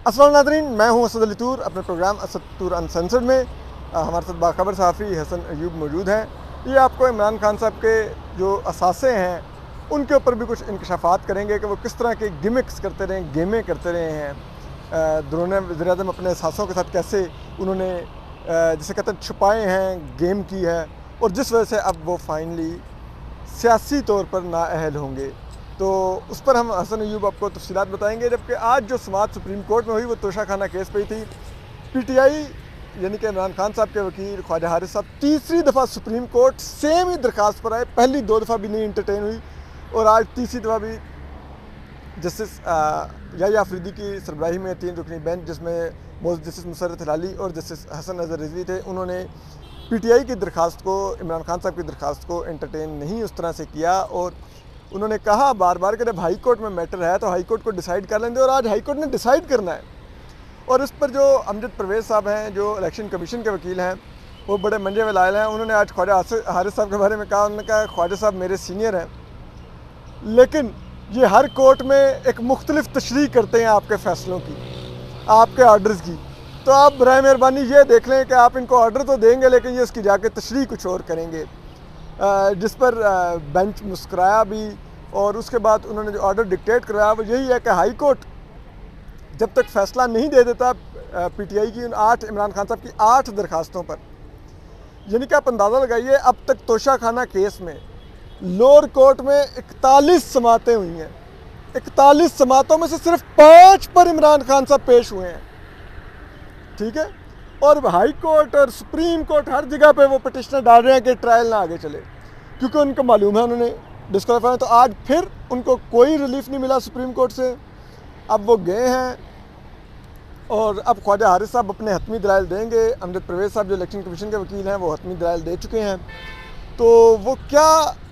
अस्सलाम नाज़रीन, मैं हूं असद अली तूर। अपने प्रोग्राम असद तूर अनसेंसर्ड में हमारे साथ बाखबर सहाफ़ी हसन अयूब मौजूद हैं। ये आपको इमरान खान साहब के जो असासे हैं उनके ऊपर भी कुछ इंकशाफात करेंगे कि वो किस तरह के गिमिक्स करते रहे, गेमें करते रहे हैं। दुरूने वज़ीर-ए-आज़म अपने असासों के साथ कैसे उन्होंने जिसे कहते हैं छुपाए हैं, गेम की है, और जिस वजह से अब वो फाइनली सियासी तौर पर नाअहल होंगे। तो उस पर हम हसन अयूब आपको तफसीलात बताएंगे। जबकि आज जो समाअत सुप्रीम कोर्ट में हुई वो तोशाखाना केस पे ही थी। पीटीआई यानी कि इमरान खान साहब के वकील ख्वाजा हारिस साहब तीसरी दफ़ा सुप्रीम कोर्ट सेम ही दरख्वास्त पर आए। पहली 2 दफ़ा भी नहीं इंटरटेन हुई और आज तीसरी दफ़ा भी जस्टिस याह्या अफरीदी की सरबराही में 3 रुकनी बेंच, जिसमें जस्टिस मुसर्रत हिलाली और जस्टिस हसन नज़र रिजवी थे, उन्होंने पीटीआई की दरख्वास्त को, इमरान खान साहब की दरख्वास्त को एंटरटेन नहीं उस तरह से किया। और उन्होंने कहा बार बार कि जब हाई कोर्ट में मैटर है तो हाई कोर्ट को डिसाइड कर लेंगे, और आज हाई कोर्ट ने डिसाइड करना है। और इस पर जो अमजद परवेज़ साहब हैं, जो इलेक्शन कमीशन के वकील हैं, वो बड़े मंजे में लायल हैं। उन्होंने आज ख्वाजा हारिस साहब के बारे में कहा, उन्होंने कहा ख्वाजा साहब मेरे सीनियर हैं, लेकिन ये हर कोर्ट में एक मुख्तलिफ तशरीह करते हैं आपके फ़ैसलों की, आपके आर्डर्स की। तो आप बराए मेहरबानी ये देख लें कि आप इनको ऑर्डर तो देंगे लेकिन ये इसकी जाके तशरीह कुछ और करेंगे। जिस पर बेंच मुस्कराया भी, और उसके बाद उन्होंने जो ऑर्डर डिक्टेट कराया वो यही है कि हाई कोर्ट जब तक फ़ैसला नहीं दे देता पीटीआई की उन 8 इमरान खान साहब की 8 दरखास्तों पर, यानी कि आप अंदाज़ा लगाइए अब तक तोशाखाना केस में लोअर कोर्ट में 41 समातें हुई हैं। 41 समातों में से सिर्फ 5 पर इमरान खान साहब पेश हुए हैं, ठीक है। और हाई कोर्ट और सुप्रीम कोर्ट हर जगह पे वो पिटिशनर डाल रहे हैं कि ट्रायल ना आगे चले, क्योंकि उनको मालूम है उन्होंने डिस्क्वालीफाई। तो आज फिर उनको कोई रिलीफ नहीं मिला सुप्रीम कोर्ट से। अब वो गए हैं और अब ख्वाजा हारिस साहब अपने हतमी दलाइल देंगे। अमजद परवेज़ साहब जो इलेक्शन कमीशन के वकील हैं वो हतमी दलाइल दे चुके हैं। तो वो क्या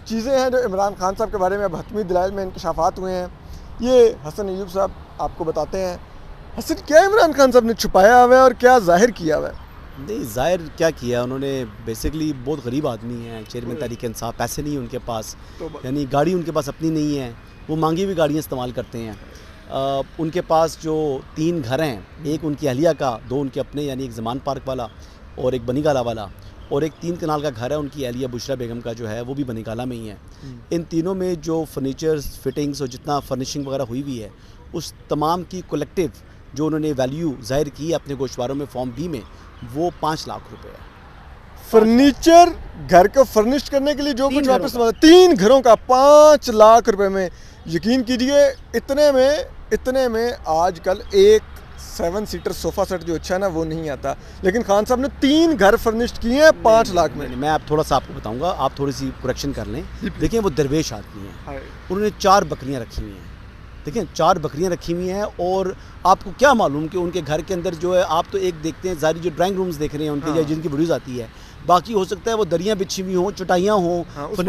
चीज़ें हैं जो इमरान खान साहब के बारे में अब हतमी दलाइल में इंकशाफात हुए हैं, ये हसन अयूब साहब आपको बताते हैं। हसन, क्या इमरान खान साहब ने छुपाया हुआ है और क्या जाहिर किया हुआ है? नहीं, ज़ाहिर क्या किया उन्होंने, बेसिकली बहुत गरीब आदमी हैं, चेयरमैन तहरीक इंसाफ, पैसे नहीं है उनके पास, यानी गाड़ी उनके पास अपनी नहीं है, वो मांगी हुई गाड़ियाँ इस्तेमाल करते हैं। उनके पास जो 3 घर हैं, एक उनकी अहलिया का, 2 उनके अपने, यानी एक ज़मान पार्क वाला और एक बनीगाला वाला, और एक 3 कनाल का घर है उनकी अहलिया बुशरा बेगम का जो है वो भी बनीगाला में ही है। इन तीनों में जो फर्नीचर्स, फिटिंग्स और जितना फर्निशिंग वगैरह हुई हुई है, उस तमाम की कलेक्टिव जो उन्होंने वैल्यू जाहिर की अपने गोशवारों में फॉर्म बी में, वो 5 लाख रुपए है। फर्नीचर घर को फर्निश करने के लिए जो कुछ वापस 3 घरों का 5 लाख रुपए में, यकीन कीजिए इतने में आजकल एक 7 सीटर सोफ़ा सेट जो अच्छा है ना वो नहीं आता, लेकिन खान साहब ने 3 घर फर्निश्ड किए हैं 5 लाख में। मैं आप थोड़ा सा आपको बताऊंगा, आप थोड़ी सी करेक्शन कर लें। देखिए वो दरवेश आदमी हैं, उन्होंने 4 बकरियां रखी हुई हैं, देखिए 4 बकरियां रखी हुई हैं। और आपको क्या मालूम कि उनके घर के अंदर जो है, आप तो एक देखते हैं सारी जो ड्राइंग रूम्स देख रहे हैं उनके, या जिनकी वीडियोज़ आती है, बाकी हो सकता है वो दरियाँ बिछी हुई हों, चटाइयाँ हों, उस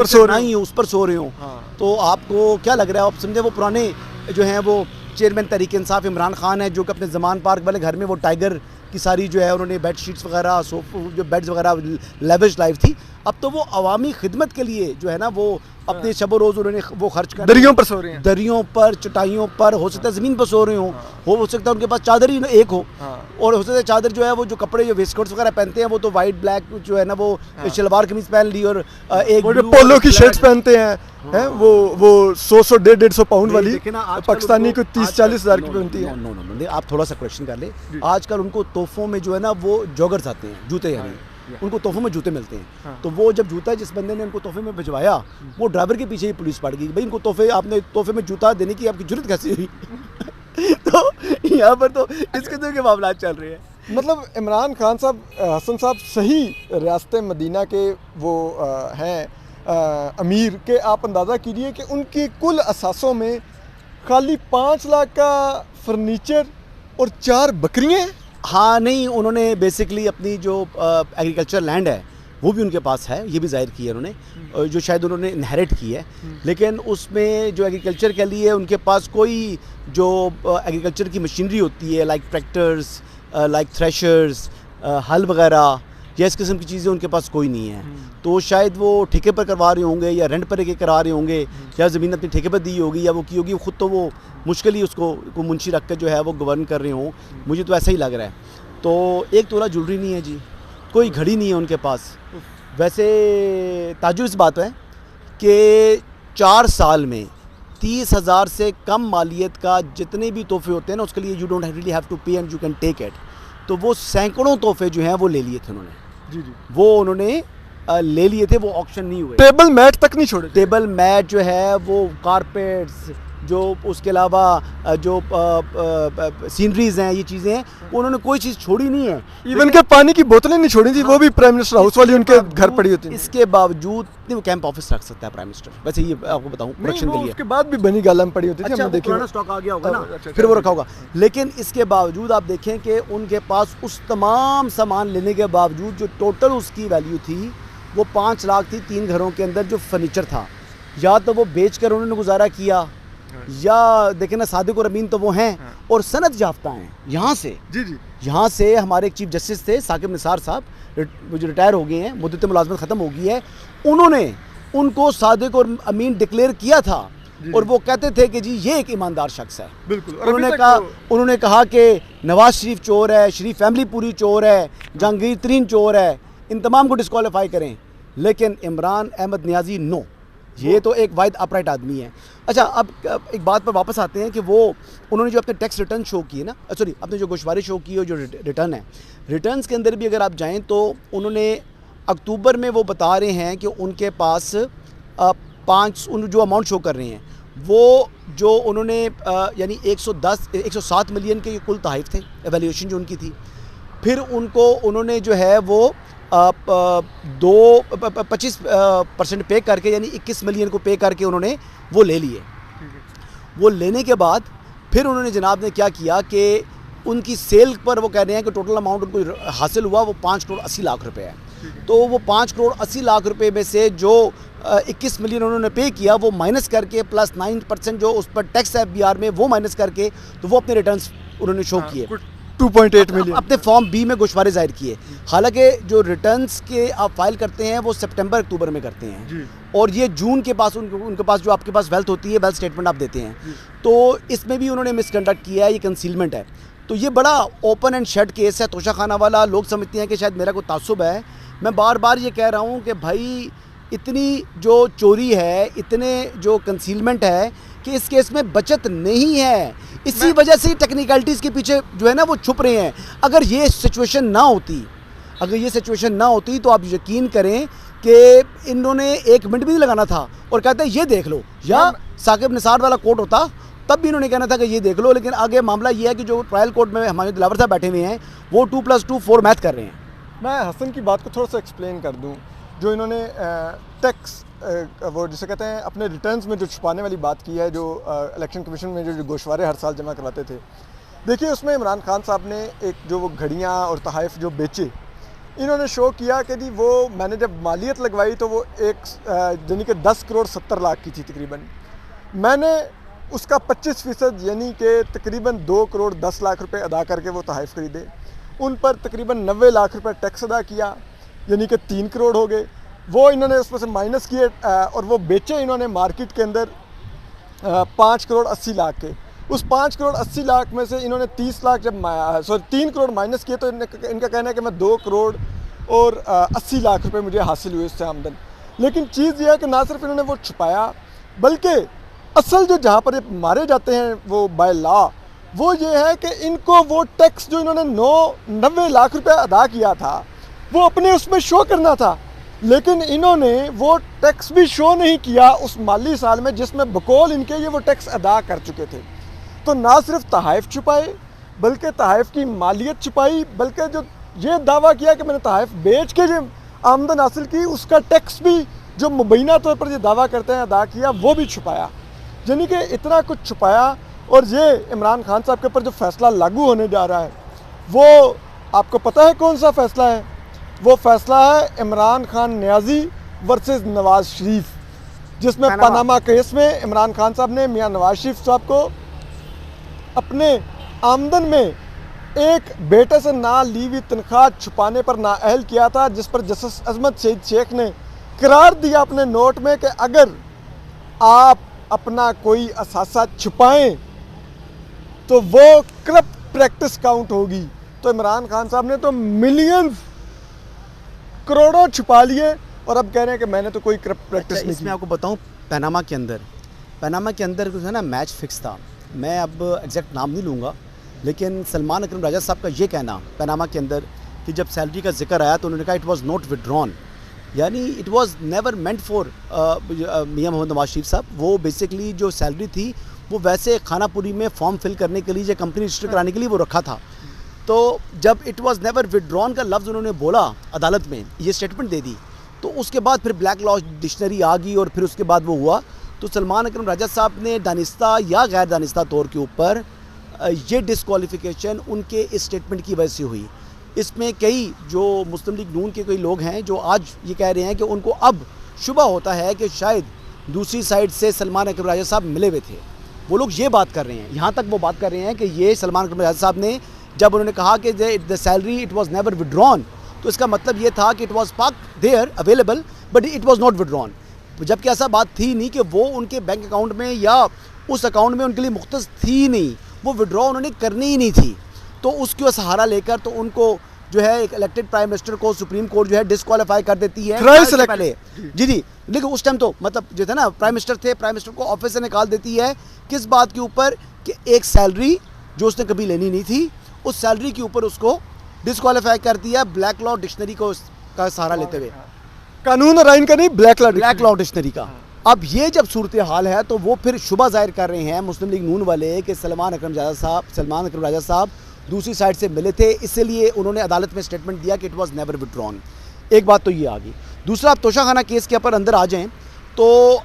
पर सो रहे हों। तो आपको क्या लग रहा है, आप समझे वो पुराने जो हैं वो चेयरमैन तहरीक इंसाफ इमरान खान है, जो कि अपने ज़मान पार्क वाले घर में वो टाइगर की सारी जो है उन्होंने बेड शीट्स वगैरह, जो बेड्स वगैरह लेविश लाइफ थी। अब तो वो अवामी खिदमत के लिए जो है ना वो अपने शब रोज़ उन्होंने वो खर्च कर, दरियों पर सो रहे हैं, दरियों पर, चटाइयों पर, हो सकता है ज़मीन पर सो रहे हों, हो सकता है उनके पास चादर ही एक हो, और हो सकता है चादर जो है वो जो कपड़े जो वेस्टकोट्स वगैरह पहनते हैं वो तो वाइट ब्लैक जो है ना वो शलवार कमीज पहन ली, और एक पोलो की शर्ट्स पहनते हैं, वो 100 150 पाउंड वाली पाकिस्तानी को 30-40 हज़ार की पहनती है। नो, आप थोड़ा सा क्वेश्चन कर ले। आजकल उनको तोहफों में जो है ना वो जॉगर्स आते हैं, जूते, यानी उनको तोहफे में जूते मिलते हैं। तो वो जब जूता जिस बंदे ने उनको तोहफे में भिजवाया, वो ड्राइवर के पीछे ही पुलिस पड़ गई, भाई इनको आपने तोहफे में जूता देने की आपकी जुर्रत कैसी हुई? तो यहाँ पर तो इस किस्म के मामला चल रहे हैं। मतलब इमरान खान साहब, हसन साहब सही रियासत मदीना के वो हैं अमीर के। आप अंदाज़ा कीजिए कि उनकी कुल असासों में खाली 5 लाख का फर्नीचर और 4 बकरियाँ। हाँ, नहीं, उन्होंने बेसिकली अपनी जो एग्रीकल्चर लैंड है वो भी उनके पास है, ये भी जाहिर की है उन्होंने, जो शायद उन्होंने इनहेरिट की है, लेकिन उसमें जो एग्रीकल्चर के लिए उनके पास कोई जो एग्रीकल्चर की मशीनरी होती है, लाइक ट्रैक्टर्स, लाइक थ्रेशर्स, हल वगैरह, या इस किस्म की चीज़ें उनके पास कोई नहीं है। तो शायद वो ठेके पर करवा रहे होंगे या रेंट पर करा रहे होंगे या ज़मीन अपनी ठेके पर दी होगी या वो की होगी ख़ुद, तो वो मुश्किल ही उसको को मुंशी रख कर जो है वो गवर्न कर रहे हों, मुझे तो ऐसा ही लग रहा है। तो एक तोला ज्वेलरी नहीं है जी, कोई घड़ी नहीं है उनके पास। वैसे ताजुब इस बात है कि 4 साल में 30,000 से कम मालियत का जितने भी तोहफे होते हैं ना, उसके लिए you don't really have to pay and you can take it. तो वो सैकड़ों तोहफे जो हैं वो ले लिए थे उन्होंने। जी जी, वो उन्होंने ले लिए थे, वो ऑक्शन नहीं हुए। टेबल मैट तक नहीं छोड़े। टेबल मैट जो है वो, कारपेट्स जो, उसके अलावा जो सीनरीज हैं, ये चीज़ें हैं, उन्होंने कोई चीज़ छोड़ी नहीं है। इवन के पानी की बोतलें नहीं छोड़ी थी। वो भी प्राइम मिनिस्टर हाउस वाली उनके घर पड़ी होती है। इसके बावजूद नहीं, वो कैंप ऑफिस रख सकता है प्राइम मिनिस्टर, वैसे ये आपको बताऊं प्रोडक्शन के लिए। उसके बाद भी बनी गाला में पड़ी होती थी। अच्छा, हमने देखी, पुराना स्टॉक आ गया होगा ना, अच्छा, फिर वो रखा होगा। लेकिन इसके बावजूद आप देखें कि उनके पास उस तमाम सामान लेने के बावजूद जो टोटल उसकी वैल्यू थी वो 5 लाख थी। 3 घरों के अंदर जो फर्नीचर था, या तो वो बेच कर उन्होंने गुजारा किया, या देखें ना, सादिक और अमीन तो वो हैं और सनद याफ्ता हैं यहाँ से। जी जी, यहाँ से हमारे एक चीफ जस्टिस थे साकिब निसार साहब, वो जो रिटायर हो गए हैं, मुद्दत मुलाजमत ख़त्म हो गई है, उन्होंने उनको सादिक और अमीन डिक्लेयर किया था और वो कहते थे कि जी ये एक ईमानदार शख्स है। बिल्कुल। उन्होंने कहा कि नवाज शरीफ चोर है, शरीफ फैमिली पूरी चोर है, जहांगीर तरीन चोर है, इन तमाम को डिस्क्वालीफाई करें। लेकिन इमरान अहमद नियाज़ी नो, ये तो एक वाहिद अपराइट आदमी है। अच्छा, अब एक बात पर वापस आते हैं कि वो उन्होंने जो अपने टैक्स रिटर्न शो किए ना, सॉरी अपने जो गोशवारे शो किए, जो रिटर्न है, रिटर्न्स के अंदर भी अगर आप जाएं तो उन्होंने अक्टूबर में वो बता रहे हैं कि उनके पास जो अमाउंट शो कर रहे हैं वो जो उन्होंने यानी 107 मिलियन के कुल तहफ़ थे, एवेल्यूशन जो उनकी थी। फिर उनको उन्होंने जो है वो 25% पे करके, यानी 21 मिलियन को पे करके उन्होंने वो ले लिए। वो लेने के बाद फिर उन्होंने जनाब ने क्या किया कि उनकी सेल पर वो कह रहे हैं कि टोटल अमाउंट उनको हासिल हुआ वो 5 करोड़ 80 लाख रुपए है। तो वो 5 करोड़ 80 लाख रुपए में से जो 21 मिलियन उन्होंने पे किया वो माइनस करके प्लस 9% जो उस पर टैक्स है बिहार में वो माइनस करके, तो वो अपने रिटर्न्स उन्होंने शो किए। 2.8 मिलियन अपने फॉर्म बी में गोशवारे जाहिर किए। हालांकि जो रिटर्न्स के आप फाइल करते हैं वो सितंबर अक्टूबर में करते हैं और ये जून के पास उनके पास जो आपके पास वेल्थ होती है, वेल्थ स्टेटमेंट आप देते हैं। तो इसमें भी उन्होंने मिसकंडक्ट किया है, ये कंसीलमेंट है। तो ये बड़ा ओपन एंड शट केस है, तोशा खाना वाला। लोग समझते हैं कि शायद मेरा कोई तासुब है। मैं बार बार ये कह रहा हूँ कि भाई इतनी जो चोरी है, इतने जो कंसीलमेंट है कि इस केस में बचत नहीं है। इसी वजह से टेक्निकलिटीज़ के पीछे जो है ना वो छुप रहे हैं। अगर ये सिचुएशन ना होती तो आप यकीन करें कि इन्होंने 1 मिनट भी नहीं लगाना था और कहते हैं ये देख लो, या साकिब निसार वाला कोर्ट होता तब भी इन्होंने कहना था कि ये देख लो। लेकिन आगे मामला ये है कि जो ट्रायल कोर्ट में हमारे दिलावर साहब बैठे हुए हैं वो 2+2 4 मैथ कर रहे हैं। मैं हसन की बात को थोड़ा सा एक्सप्लेन कर दूं। जो इन्होंने टैक्स वो जिसे कहते हैं अपने रिटर्न्स में जो छुपाने वाली बात की है, जो इलेक्शन कमीशन में जो गोशवारे हर साल जमा करवाते थे, देखिए उसमें इमरान खान साहब ने एक जो वो घड़ियाँ और तहाइफ जो बेचे, इन्होंने शो किया कि जी वो मैंने जब मालियत लगवाई तो वो यानी कि 10 करोड़ 70 लाख की थी तकरीबन। मैंने उसका 25% यानी कि तकरीबन 2 करोड़ 10 लाख रुपए अदा करके वो तहाइफ खरीदे। उन पर तकरीबन 90 लाख रुपए टैक्स अदा किया, यानी कि 3 करोड़ हो गए। वो इन्होंने उसमें से माइनस किए और वो बेचे इन्होंने मार्केट के अंदर 5 करोड़ 80 लाख के। उस 5 करोड़ 80 लाख में से इन्होंने 30 लाख जब 3 करोड़ माइनस किए तो इनका कहना है कि मैं 2 करोड़ और 80 लाख रुपए मुझे हासिल हुए उससे आमदन। लेकिन चीज़ यह है कि ना सिर्फ इन्होंने वो छुपाया, बल्कि असल जो जहाँ पर ये मारे जाते हैं वो बाय लॉ, वो ये है कि इनको वो टैक्स जो इन्होंने 90 लाख रुपए अदा किया था वो अपने उसमें शो करना था। लेकिन इन्होंने वो टैक्स भी शो नहीं किया उस माली साल में जिसमें बकौल इनके ये वो टैक्स अदा कर चुके थे। तो ना सिर्फ तहाइफ छुपाए बल्कि तहाइफ की मालियत छुपाई, बल्कि जो ये दावा किया कि मैंने तहाइफ बेच के जो आमदन हासिल की उसका टैक्स भी जो मुबैना तौर पर ये दावा करते हैं अदा किया, वो भी छुपाया। यानी कि इतना कुछ छुपाया। और ये इमरान खान साहब के ऊपर जो फैसला लागू होने जा रहा है वो आपको पता है कौन सा फैसला है? वो फैसला है इमरान खान नियाज़ी वर्सेस नवाज शरीफ, जिसमें पनामा केस में इमरान खान साहब ने मियां नवाज शरीफ साहब को अपने आमदन में एक बेटे से ना ली हुई तनख्वाह छुपाने पर नाअहल किया था, जिस पर जस्टिस अजमत शहीद शेख ने करार दिया अपने नोट में कि अगर आप अपना कोई असासा छुपाएं तो वो करप्ट प्रैक्टिस काउंट होगी। तो इमरान खान साहब ने तो मिलियंस, करोड़ों छुपा लिए और अब कह रहे हैं कि मैंने तो कोई करप्ट प्रैक्टिस नहीं की। इसमें आपको बताऊं, पनामा के अंदर जो है ना मैच फिक्स था। मैं अब एग्जैक्ट नाम नहीं लूँगा, लेकिन सलमान अकरम राजा साहब का ये कहना पनामा के अंदर कि जब सैलरी का जिक्र आया तो उन्होंने कहा इट वाज नॉट विड्रॉन, यानी it was never meant for Mian Mohammad Nawaz Sharif Sahab. वो बेसिकली जो सैलरी थी वो वैसे खानापुरी में फॉर्म फिल करने के लिए या कंपनी रजिस्टर कराने के लिए वो रखा था। तो जब इट वाज नेवर विड्रॉन का लफ्ज़ उन्होंने बोला अदालत में, ये स्टेटमेंट दे दी, तो उसके बाद फिर ब्लैक लॉ डिक्शनरी आ गई और फिर उसके बाद वो हुआ। तो सलमान अकरम राजा साहब ने दानिस्ता या गैर दानिस्ता तौर के ऊपर ये डिस्क्वालिफिकेशन उनके इस स्टेटमेंट की वजह से हुई। इसमें कई जो मुस्लिम लीग नून के कई लोग हैं जो आज ये कह रहे हैं कि उनको अब शुबा होता है कि शायद दूसरी साइड से सलमान अकरम राजा साहब मिले हुए थे। वो लोग ये बात कर रहे हैं, यहाँ तक वो बात कर रहे हैं कि ये सलमान अकरम राजा साहब ने जब उन्होंने कहा कि the salary it was never withdrawn, तो इसका मतलब ये था कि it was parked there available but it was not withdrawn. जबकि ऐसा बात थी नहीं कि वो उनके बैंक अकाउंट में या उस अकाउंट में उनके लिए मुख्तस थी नहीं, वो विड्रॉ उन्होंने करनी ही नहीं थी। तो उसको सहारा लेकर तो उनको जो है एक इलेक्टेड प्राइम मिनिस्टर को सुप्रीम कोर्ट जो है डिस्क्वालीफाई कर देती है पहले। जी, लेकिन उस टाइम तो मतलब जो थे ना प्राइम मिनिस्टर थे, प्राइम मिनिस्टर को ऑफिस से निकाल देती है। किस बात के ऊपर कि एक सैलरी जो उसने कभी लेनी नहीं थी, उस सैलरी के ऊपर उसको डिस्क्वालीफाई कर दिया ब्लैक लॉ डिक्शनरी को का सहारा लेते हुए। कानून और आइन का नहीं, ब्लैक लॉ डिक्शनरी का। अब ये जब सूरत हाल है तो वो फिर शुबा जाहिर कर रहे हैं मुस्लिम लीग नून वाले कि सलमान अकरम राजा साहब दूसरी साइड से मिले थे, इसलिए उन्होंने अदालत में स्टेटमेंट दिया कि इट वाज नेवर विड्रॉन। एक बात तो ये आ गई। दूसरा, आप तोशाखाना केस के ऊपर अंदर आ जाएं तो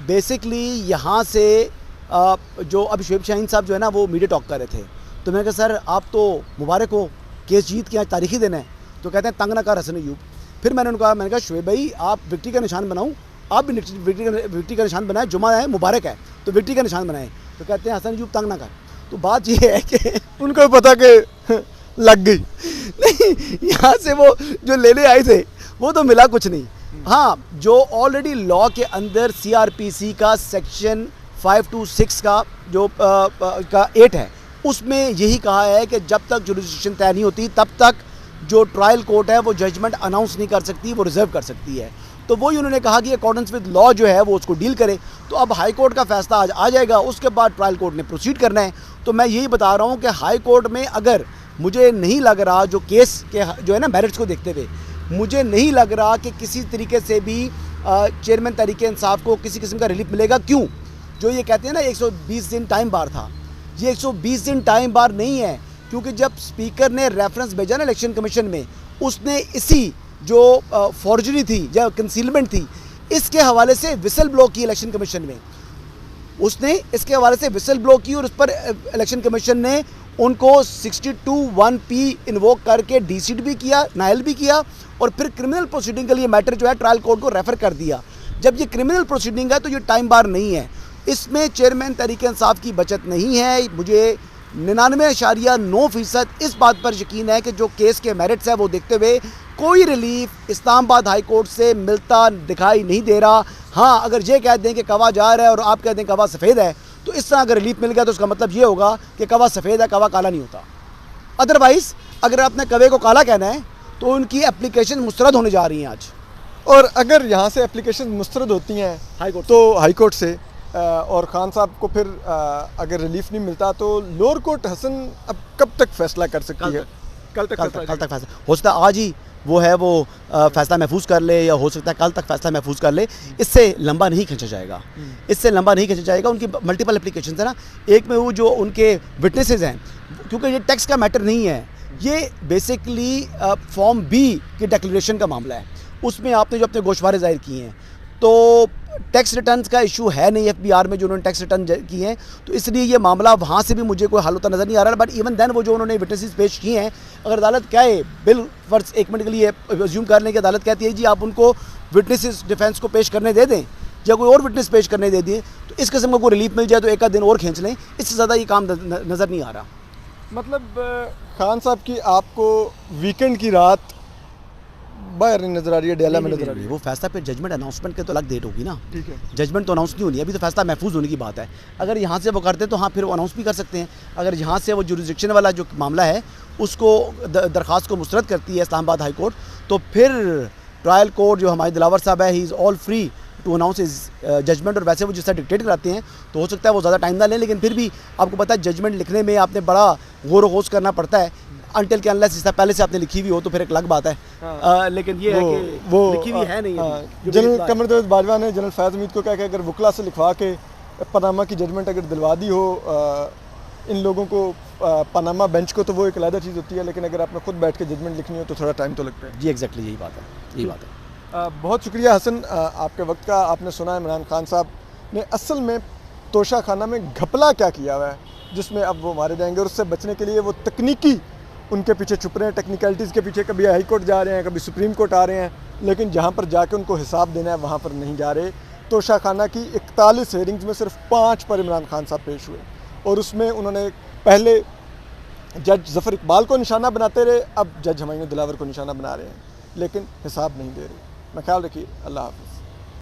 बेसिकली यहाँ से जो अब शुएब शाहीन साहब जो है ना वो मीडिया टॉक कर रहे थे, तो मैंने कहा सर आप तो मुबारक हो, केस जीत के आज तारीखी दिन है। तो कहते हैं तंग ना कर हसन अयूब। फिर मैंने कहा शुएब भाई आप विक्ट्री का निशान बनाऊँ, आप भी विक्ट्री का निशान बनाए, जुमा है मुबारक है तो विक्ट्री का निशान बनाएं। तो कहते हैं हसन अयूब तंग ना कर। तो बात ये है कि उनको पता कि लग गई नहीं, यहाँ से वो जो लेने आए थे वो तो मिला कुछ नहीं। हाँ, जो ऑलरेडी लॉ के अंदर CRPC का सेक्शन 526 का जो का 8 है, उसमें यही कहा है कि जब तक जुरिडिक्शन तय नहीं होती तब तक जो ट्रायल कोर्ट है वो जजमेंट अनाउंस नहीं कर सकती, वो रिजर्व कर सकती है। तो वही उन्होंने कहा कि अकॉर्डेंस विद लॉ जो है वो उसको डील करे। तो अब हाई कोर्ट का फैसला आज आ जाएगा, उसके बाद ट्रायल कोर्ट ने प्रोसीड करना है। तो मैं यही बता रहा हूँ कि हाई कोर्ट में अगर मुझे नहीं लग रहा, जो केस के जो है ना मेरिट्स को देखते हुए मुझे नहीं लग रहा कि किसी तरीके से भी चेयरमैन तहरीक इंसाफ को किसी किस्म का रिलीफ मिलेगा। क्यों? जो ये कहते हैं ना 120 दिन टाइम बार था, ये 120 दिन टाइम बार नहीं है, क्योंकि जब स्पीकर ने रेफरेंस भेजा ना इलेक्शन कमीशन में, उसने इसी जो फॉर्जरी थी या कंसीलमेंट थी इसके हवाले से विसल ब्लो की इलेक्शन कमीशन में, उसने इसके हवाले से विसल ब्लो की और उस पर इलेक्शन कमीशन ने उनको 62(1)P इन्वोक करके डीसीड भी किया, नायल भी किया और फिर क्रिमिनल प्रोसीडिंग के लिए मैटर जो है ट्रायल कोर्ट को रेफर कर दिया। जब ये क्रिमिनल प्रोसीडिंग है तो ये टाइम बार नहीं है, इसमें चेयरमैन तहरीक इंसाफ की बचत नहीं है। मुझे 99.9% इस बात पर यकीन है कि जो केस के मेरिट्स है वो देखते हुए कोई रिलीफ इस्लामाबाद हाई कोर्ट से मिलता दिखाई नहीं दे रहा। हाँ, अगर ये कह दें कि कवा जा रहा है और आप कह दें कवा सफ़ेद है, तो इस तरह अगर रिलीफ मिल गया तो उसका मतलब ये होगा कि कवा सफ़ेद है, कवा काला नहीं होता। अदरवाइज़ अगर आपने कवे को काला कहना है तो उनकी एप्लीकेशन मुस्तरद होने जा रही हैं आज। और अगर यहाँ से एप्लीकेशन मुस्तरद होती हैं हाई कोर्ट से और खान साहब को फिर अगर रिलीफ नहीं मिलता तो लोअर कोर्ट हसन अब कब तक फैसला कर सकती है? कल तक फैसला हो सकता है आज ही वो है वो फैसला महफूज कर ले, या हो सकता है कल तक फैसला महफूज कर ले। इससे लंबा नहीं खींचा जाएगा, इससे लंबा नहीं खींचा जाएगा। उनकी मल्टीपल एप्लीकेशन है ना, एक में वो जो उनके विटनेसेस हैं, क्योंकि ये टैक्स का मैटर नहीं है, ये बेसिकली फॉर्म B की डिक्लेरेशन का मामला है। उसमें आपने जो अपने गोशवारे ज़ाहिर किए हैं तो टैक्स रिटर्न्स का इशू है नहीं FBR में जो उन्होंने टैक्स रिटर्न किए हैं, तो इसलिए ये मामला वहाँ से भी मुझे कोई हल होता नज़र नहीं आ रहा। बट इवन देन वो जो उन्होंने विटनेसेस पेश किए हैं, अगर अदालत कहे बिल फर्ज एक मिनट के लिए अज्यूम कर लें कि अदालत कहती है जी आप उनको विटनेसेस डिफेंस को पेश करने दे दें या कोई और विटनेस पेश करने दे दिए, तो इस किस्म का कोई रिलीफ मिल जाए तो एक आध दिन और खींच लें, इससे ज़्यादा ये काम नज़र नहीं आ रहा। मतलब खान साहब की आपको वीकेंड की रात बाहर नहीं नजर आ रही है, डेला में नजर आ रही है। वो फैसला फिर जजमेंट अनाउंसमेंट के तो अलग डेट होगी ना। ठीक है, जजमेंट तो अनाउंस नहीं होनी है, अभी तो फैसला महफूज होने की बात है। अगर यहाँ से वो करते तो हाँ फिर वो अनाउंस भी कर सकते हैं। अगर यहाँ से वो जुरिस्डिक्शन वाला जो मामला है उसको दरख्वास्त को मुस्तरद करती है इस्लामाबाद हाई कोर्ट, तो फिर ट्रायल कोर्ट जो हमारे दिलावर साहब है, he is all free to announce is judgement. और वैसे वो जिस तरह डिक्टेट कराते हैं तो हो सकता है वो ज़्यादा टाइम ना लें, लेकिन फिर भी आपको पता है जजमेंट लिखने में आपने बड़ा गौर व गौश करना पड़ता है। अनटिल के अनलेस जिस पहले से आपने लिखी हुई हो तो फिर एक अलग बात है। हाँ। लेकिन ये है कि वो लिखी हुई है नहीं अभी। जनरल कमर देव बाजवा ने जनरल फैज़ हमीद को कहा कि अगर वकला से लिखवा के पनामा की जजमेंट अगर दिलवा दी हो इन लोगों को पनामा बेंच को, तो वो एक अलग चीज़ होती है, लेकिन अगर आपने खुद बैठ के जजमेंट लिखनी हो तो थोड़ा टाइम तो लगता है। जी एग्जैक्टली यही बात है, यही बात है। बहुत शुक्रिया हसन आपके वक्त का। आपने सुना इमरान खान साहब ने असल में तोशा खाना में घपला क्या किया हुआ है, जिसमें अब वो मारे जाएंगे, और उससे बचने के लिए वो तकनीकी उनके पीछे छुप रहे हैं, टेक्निकलिटीज़ के पीछे। कभी हाई कोर्ट जा रहे हैं, कभी सुप्रीम कोर्ट आ रहे हैं, लेकिन जहाँ पर जाके उनको हिसाब देना है वहाँ पर नहीं जा रहे। तोशा खाना की 41 हेयरिंग्स में सिर्फ 5 पर इमरान खान साहब पेश हुए, और उसमें उन्होंने पहले जज ज़फ़र इकबाल को निशाना बनाते रहे, अब जज हुमायूं दिलावर को निशाना बना रहे हैं, लेकिन हिसाब नहीं दे रहे। मैं ख्याल रखिए। अल्लाह हाफ़िज़।